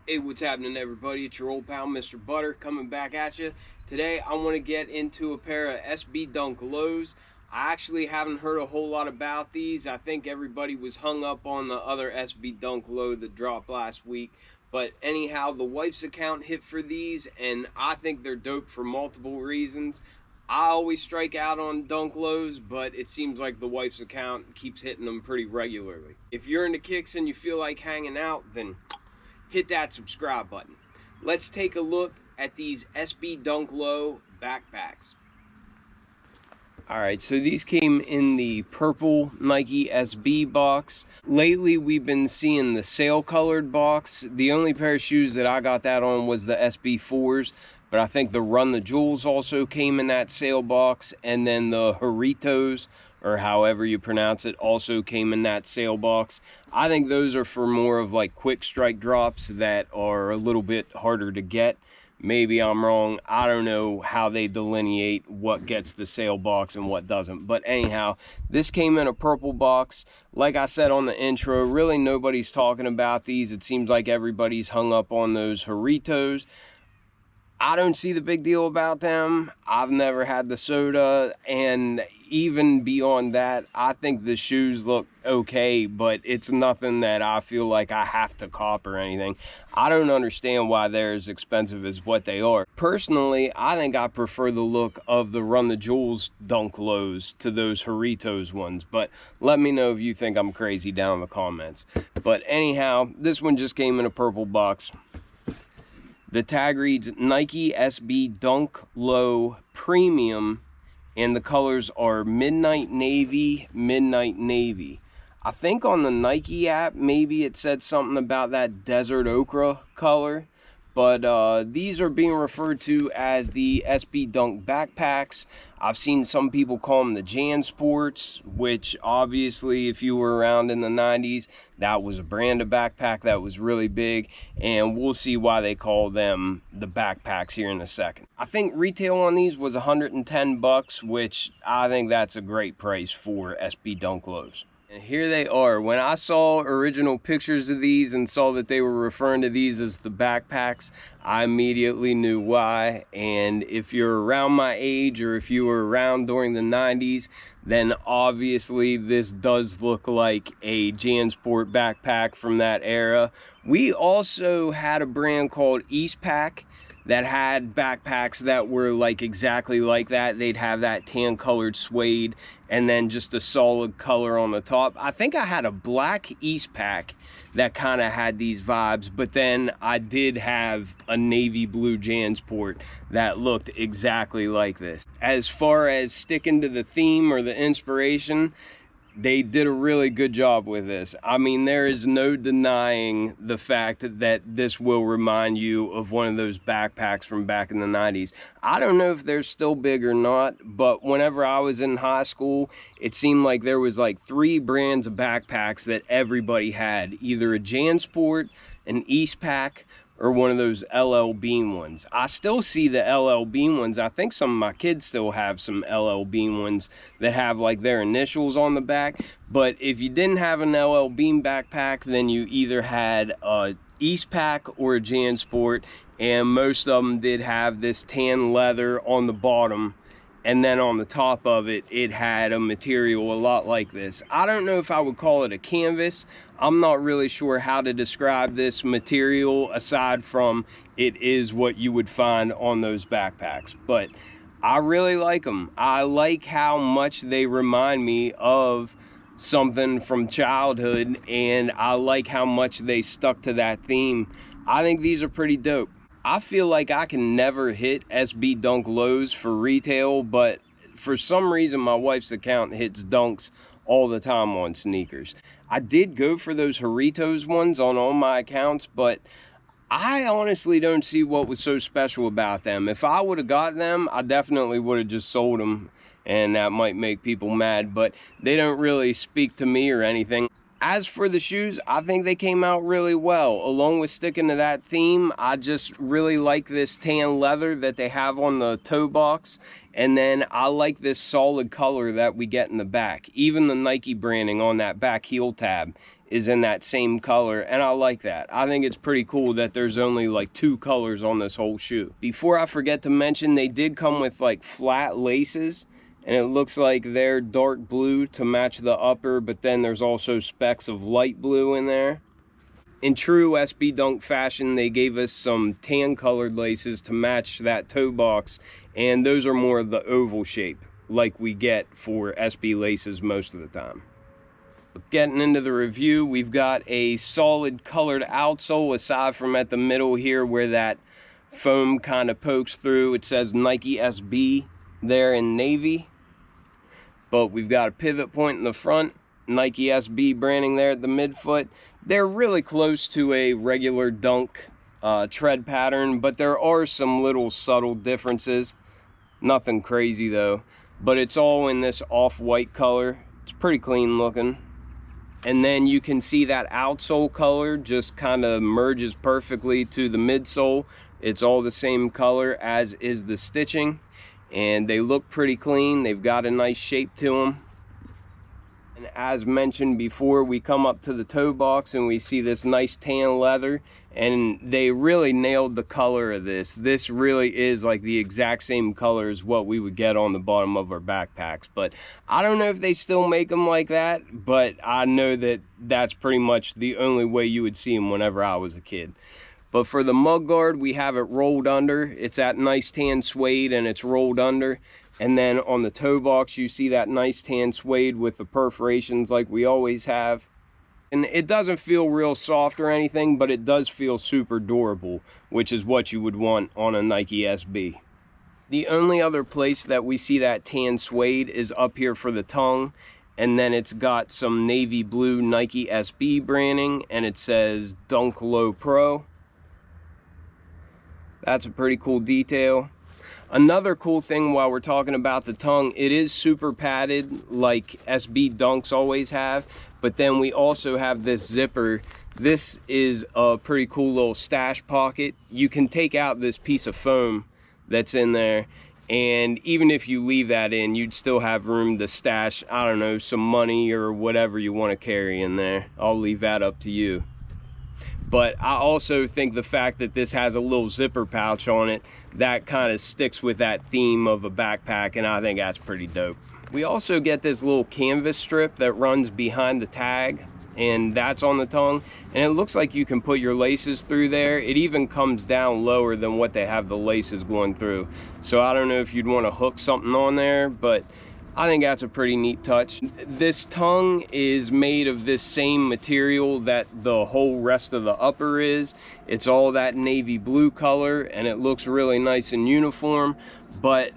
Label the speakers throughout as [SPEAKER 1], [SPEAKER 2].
[SPEAKER 1] Hey, what's happening, everybody? It's your old pal, Mr. Butter, coming back at you. Today, I want to get into a pair of SB Dunk lows. I actually haven't heard a whole lot about these. I think everybody was hung up on the other SB Dunk low that dropped last week. But anyhow, the wife's account hit for these, and I think they're dope for multiple reasons. I always strike out on dunk lows, but it seems like the wife's account keeps hitting them pretty regularly. If you're into kicks and you feel like hanging out, then hit that subscribe button. Let's take a look at these SB Dunk Low backpacks. Alright, so these came in the purple Nike SB box. Lately we've been seeing the sail colored box. The only pair of shoes that I got that on was the SB4s, but I think the Run the Jewels also came in that sail box, and then the Jaritos, or however you pronounce it, also came in that sail box. I think those are for more of like quick strike drops that are a little bit harder to get. Maybe I'm wrong. I don't know how they delineate what gets the sail box and what doesn't. But anyhow, this came in a purple box. Like I said on the intro, really nobody's talking about these. It seems like everybody's hung up on those Jaritos. I don't see the big deal about them. I've never had the soda, and even beyond that, I think the shoes look okay, but it's nothing that I feel like I have to cop or anything. I don't understand why they're as expensive as what they are. Personally, I think I prefer the look of the Run the Jewels Dunk Lows to those Jaritos ones, but let me know if you think I'm crazy down in the comments. But anyhow, this one just came in a purple box. The tag reads Nike SB Dunk Low Premium, and the colors are Midnight Navy, Midnight Navy. I think on the Nike app, maybe it said something about that desert ochre color, but these are being referred to as the SB Dunk backpacks. I've seen some people call them the Jansports, which obviously if you were around in the 90s, that was a brand of backpack that was really big, and we'll see why they call them the backpacks here in a second. I think retail on these was 110 bucks, which I think that's a great price for SB Dunk Lows. And here they are. When I saw original pictures of these and saw that they were referring to these as the backpacks, I immediately knew why. And if you're around my age, or if you were around during the 90s, then obviously this does look like a Jansport backpack from that era. We also had a brand called Eastpak that had backpacks that were like exactly like that. They'd have that tan colored suede and then just a solid color on the top. I think I had a black Eastpak that kind of had these vibes, but then I did have a navy blue Jansport that looked exactly like this. As far as sticking to the theme or the inspiration, they did a really good job with this. I mean, there is no denying the fact that this will remind you of one of those backpacks from back in the 90s. I don't know if they're still big or not, but whenever I was in high school, it seemed like there was like 3 brands of backpacks that everybody had. Either a Jansport, an Eastpak, or one of those LL Bean ones. I still see the LL Bean ones. I think some of my kids still have some LL Bean ones that have like their initials on the back. But if you didn't have an LL Bean backpack, then you either had a Eastpak or a Jansport, and most of them did have this tan leather on the bottom, and then on the top of it, it had a material a lot like this. I don't know if I would call it a canvas. I'm not really sure how to describe this material aside from it is what you would find on those backpacks. But I really like them. I like how much they remind me of something from childhood, and I like how much they stuck to that theme. I think these are pretty dope. I feel like I can never hit SB Dunk Lows for retail, but for some reason my wife's account hits dunks all the time on sneakers. I did go for those Jaritos ones on all my accounts, but I honestly don't see what was so special about them. If I would have got them, I definitely would have just sold them, and that might make people mad, but they don't really speak to me or anything. As for the shoes, I think they came out really well. Along with sticking to that theme, I just really like this tan leather that they have on the toe box. And then I like this solid color that we get in the back. Even the Nike branding on that back heel tab is in that same color, and I like that. I think it's pretty cool that there's only like 2 colors on this whole shoe. Before I forget to mention, they did come with like flat laces, and it looks like they're dark blue to match the upper, but then there's also specks of light blue in there. In true SB Dunk fashion, they gave us some tan colored laces to match that toe box, and those are more of the oval shape like we get for SB laces most of the time. Getting into the review, we've got a solid colored outsole aside from at the middle here where that foam kind of pokes through. It says Nike SB there in navy, but we've got a pivot point in the front, Nike SB branding there at the midfoot. They're really close to a regular Dunk tread pattern, but there are some little subtle differences. Nothing crazy though, but it's all in this off-white color. It's pretty clean looking. And then you can see that outsole color just kind of merges perfectly to the midsole. It's all the same color as is the stitching, and they look pretty clean. They've got a nice shape to them. And as mentioned before, we come up to the toe box and we see this nice tan leather, and they really nailed the color of this. This really is like the exact same color as what we would get on the bottom of our backpacks. But I don't know if they still make them like that, but I know that that's pretty much the only way you would see them whenever I was a kid. But for the mug guard, we have it rolled under. It's that nice tan suede and it's rolled under. And then on the toe box, you see that nice tan suede with the perforations like we always have. And it doesn't feel real soft or anything, but it does feel super durable, which is what you would want on a Nike SB. The only other place that we see that tan suede is up here for the tongue. And then it's got some navy blue Nike SB branding, and it says Dunk Low Pro. That's a pretty cool detail. Another cool thing while we're talking about the tongue, it is super padded like SB Dunks always have, but then we also have this zipper. This is a pretty cool little stash pocket. You can take out this piece of foam that's in there, and even if you leave that in, you'd still have room to stash, I don't know, some money or whatever you want to carry in there. I'll leave that up to you. But I also think the fact that this has a little zipper pouch on it, that kind of sticks with that theme of a backpack, and I think that's pretty dope. We also get this little canvas strip that runs behind the tag, and that's on the tongue, and it looks like you can put your laces through there. It even comes down lower than what they have the laces going through. So I don't know if you'd want to hook something on there, but I think that's a pretty neat touch. This tongue is made of this same material that the whole rest of the upper is. It's all that navy blue color, and it looks really nice and uniform, but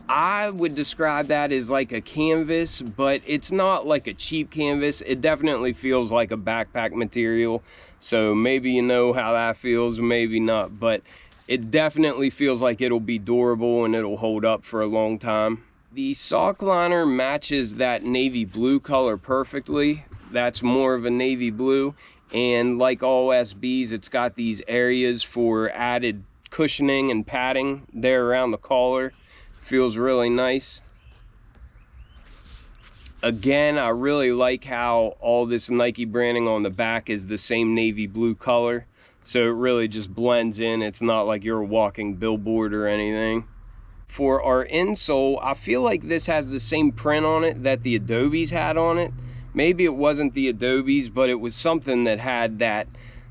[SPEAKER 1] I would describe that as like a canvas, but it's not like a cheap canvas. It definitely feels like a backpack material, so maybe you know how that feels, maybe not, but it definitely feels like it'll be durable and it'll hold up for a long time. The sock liner matches that navy blue color perfectly. That's more of a navy blue, and like all SBs, it's got these areas for added cushioning and padding there around the collar. Feels really nice. Again, I really like how all this Nike branding on the back is the same navy blue color, so it really just blends in. It's not like you're a walking billboard or anything. For our insole, I feel like this has the same print on it that the Adobes had on it. Maybe it wasn't the Adobes, but it was something that had that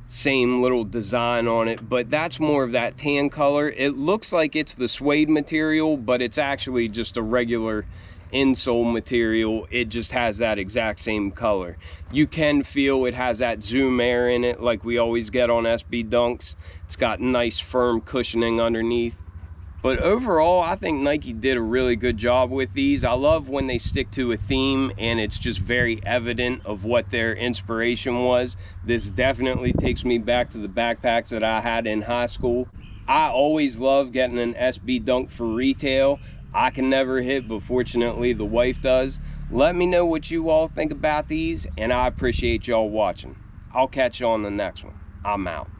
[SPEAKER 1] same little design on it, but that's more of that tan color. It looks like it's the suede material, but it's actually just a regular insole material. It just has that exact same color. You can feel it has that Zoom Air in it like we always get on SB Dunks. It's got nice firm cushioning underneath. But overall, I think Nike did a really good job with these. I love when they stick to a theme and it's just very evident of what their inspiration was. This definitely takes me back to the backpacks that I had in high school. I always love getting an SB Dunk for retail. I can never hit, but fortunately the wife does. Let me know what you all think about these, and I appreciate y'all watching. I'll catch you on the next one. I'm out.